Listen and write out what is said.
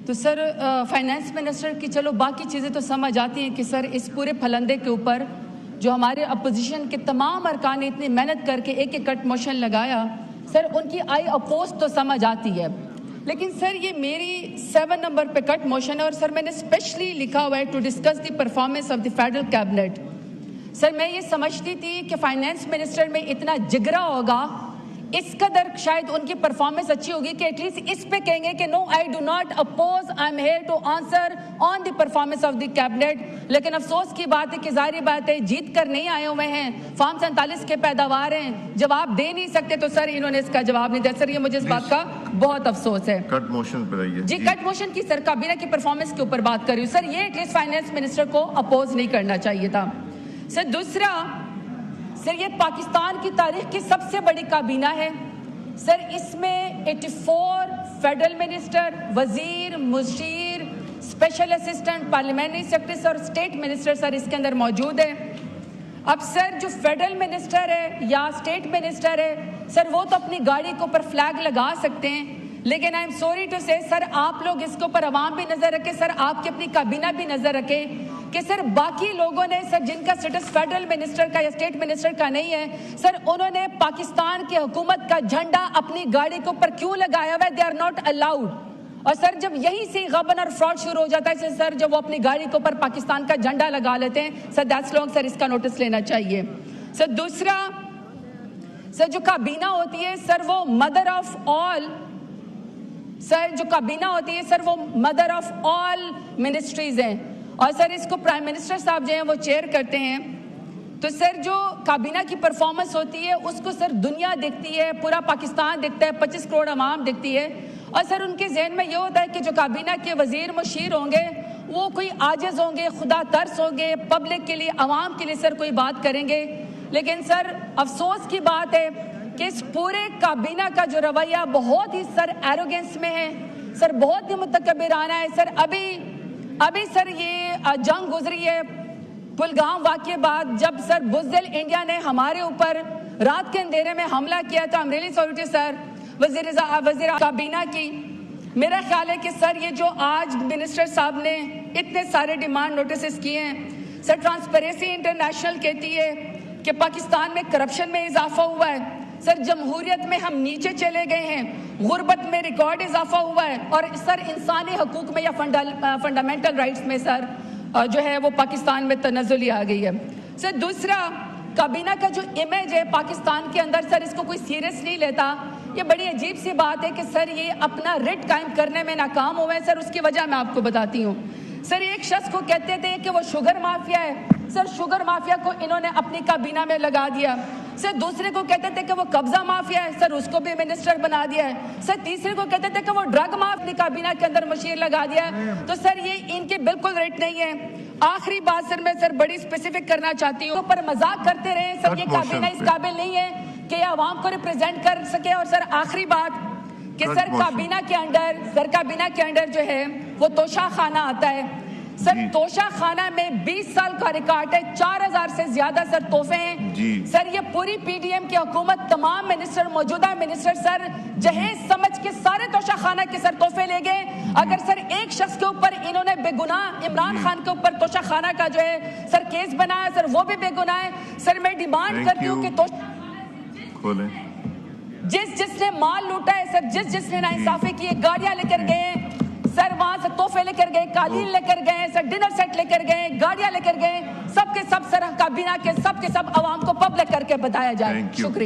تو سر finance minister کی چلو باقی چیزیں تو سمجھ آتی ہیں کہ سر اس پورے پھلندے کے اوپر جو ہمارے اپوزیشن کے تمام ارکان نے اتنی محنت کر کے ایک کٹ موشن لگایا، سر ان کی آئی اپوز تو سمجھ آتی ہے، لیکن سر یہ میری 7 نمبر پہ کٹ موشن ہے اور سر میں نے اسپیشلی لکھا ہوا ہے to discuss the performance of the federal cabinet. Sir میں یہ سمجھتی تھی کہ فائنانس منسٹر میں اتنا جگرا ہوگا، اس قدر شاید ان کی پرفارمنس اچھی ہوگی کہ ایٹ لیسٹ اس پہ کہیں گے کہ no I do not oppose, I am here to answer on the performance of the cabinet. لیکن افسوس کی بات ہے کہ ظاہری بات ہے جیت کر نہیں آئے ہوئے ہیں، فارم 47 کے پیداوار ہیں، جواب دے نہیں سکتے، تو سر انہوں نے اس کا جواب نہیں دیا۔ سر یہ مجھے اس بات کا بہت افسوس ہے۔ کٹ موشن پر آئیے جی کٹ موشن کی سر کابینہ کی پرفارمنس کے اوپر بات کر رہی ہوں۔ سر یہ ایٹ لیسٹ فائنانس منسٹر کو اپوز نہیں کرنا چاہیے تھا۔ سر دوسرا، سر یہ پاکستان کی تاریخ کی سب سے بڑی کابینہ ہے۔ سر اس میں 84 فیڈرل منسٹر، وزیر، مشیر، اسپیشل اسسٹنٹ، پارلیمنٹری سیکرٹری اور اسٹیٹ منسٹر سر اس کے اندر موجود ہے۔ اب سر جو فیڈرل منسٹر ہے یا اسٹیٹ منسٹر ہے سر وہ تو اپنی گاڑی کے اوپر فلیگ لگا سکتے ہیں، لیکن آئی ایم سوری ٹو سے سر آپ لوگ اس کے اوپر عوام بھی نظر رکھے، سر آپ کی اپنی کابینہ بھی نظر رکھے کہ سر باقی لوگوں نے سر جن کا سٹیٹس فیڈرل منسٹر کا یا اسٹیٹ منسٹر کا نہیں ہے سر انہوں نے پاکستان کی حکومت کا جھنڈا اپنی گاڑی کے اوپر کیوں لگایا ہوا ہے؟ They are not allowed. اور سر جب یہیں سے غبن اور فراڈ شروع ہو جاتا ہے سر جب وہ اپنی گاڑی کے اوپر پاکستان کا جھنڈا لگا لیتے ہیں سر دیٹس رانگ، سر اس کا نوٹس لینا چاہیے۔ سر دوسرا، سر جو کابینہ ہوتی ہے سر وہ مدر آف آل، سر جو کابینہ ہوتی ہے سر وہ مدر آف آل منسٹریز ہیں اور سر اس کو پرائم منسٹر صاحب جو ہیں وہ چیئر کرتے ہیں۔ تو سر جو کابینہ کی پرفارمنس ہوتی ہے اس کو سر دنیا دیکھتی ہے، پورا پاکستان دیکھتا ہے، 25 کروڑ عوام دیکھتی ہے، اور سر ان کے ذہن میں یہ ہوتا ہے کہ جو کابینہ کے وزیر مشیر ہوں گے وہ کوئی عاجز ہوں گے، خدا ترس ہوں گے، پبلک کے لیے، عوام کے لیے سر کوئی بات کریں گے۔ لیکن سر افسوس کی بات ہے کہ اس پورے کابینہ کا جو رویہ بہت ہی سر ایروگنس میں ہے، سر بہت ہی متکبرانہ ہے۔ سر ابھی سر یہ جنگ گزری ہے پلگام واقعے بعد جب سر بزدل انڈیا نے ہمارے اوپر رات کے اندھیرے میں حملہ کیا تھا، امریلی سوریٹی سر وزیر کابینہ کی۔ میرا خیال ہے کہ سر یہ جو آج منسٹر صاحب نے اتنے سارے ڈیمانڈ نوٹسز کیے ہیں سر، ٹرانسپیرنسی انٹرنیشنل کہتی ہے کہ پاکستان میں کرپشن میں اضافہ ہوا ہے، سر جمہوریت میں ہم نیچے چلے گئے ہیں، غربت میں ریکارڈ اضافہ ہوا ہے، اور سر انسانی حقوق میں یا فنڈامنٹل رائٹس میں سر جو ہے وہ پاکستان میں تنزلی آ گئی ہے۔ سر دوسرا، کابینہ کا جو امیج ہے پاکستان کے اندر سر اس کو کوئی سیریس نہیں لیتا، یہ بڑی عجیب سی بات ہے کہ سر یہ اپنا رٹ قائم کرنے میں ناکام ہوئے ہیں۔ سر اس کی وجہ میں آپ کو بتاتی ہوں۔ سر ایک شخص کو کہتے تھے کہ وہ شوگر مافیا ہے، سر شوگر مافیا کو انہوں نے اپنی کابینہ میں لگا دیا۔ سر دوسرے کو کہتے تھے کہ وہ قبضہ مافیا ہے، سر اس کو بھی منسٹر بنا دیا ہے۔ سر تیسرے کو کہتے تھے کہ وہ ڈرگ مافیا، کابینہ کے اندر مشیر لگا دیا ہے۔ تو سر یہ ان کے بالکل ریٹ نہیں ہے۔ آخری بات سر میں سر بڑی اسپیسیفک کرنا چاہتی ہوں، پر مذاق کرتے رہے سر، یہ کابینہ اس قابل نہیں ہے کہ یہ عوام کو ریپریزنٹ کر سکے۔ اور سر آخری بات کہ سر کابینہ کے انڈر جو ہے وہ توشہ خانہ آتا ہے۔ سر توشہ خانہ میں 20 سال کا ریکارڈ ہے، 4000 سے زیادہ سر تحفے ہیں۔ سر یہ پوری پی ڈی ایم کی حکومت، تمام منسٹر، موجودہ منسٹر سر جہیز سمجھ کے سارے توشہ خانہ کے سر تحفے لے گئے۔ اگر سر ایک شخص کے اوپر انہوں نے بے گناہ عمران خان کے اوپر توشہ خانہ کا جو ہے سر کیس بنایا سر وہ بھی بے گناہ ہے۔ سر میں ڈیمانڈ کرتی ہوں کہ جس نے مال لوٹا ہے سر، جس نے ناانصافی کی، گاڑیاں لے کر گئے سر، وہاں سے تحفے لے کر گئے، قالین لے کر گئے سر، ڈنر سیٹ لے کر گئے، گاڑیاں لے کر گئے، سب کے سب سر کابینہ کے سب عوام کو پبلک کر کے بتایا جائے۔ شکریہ۔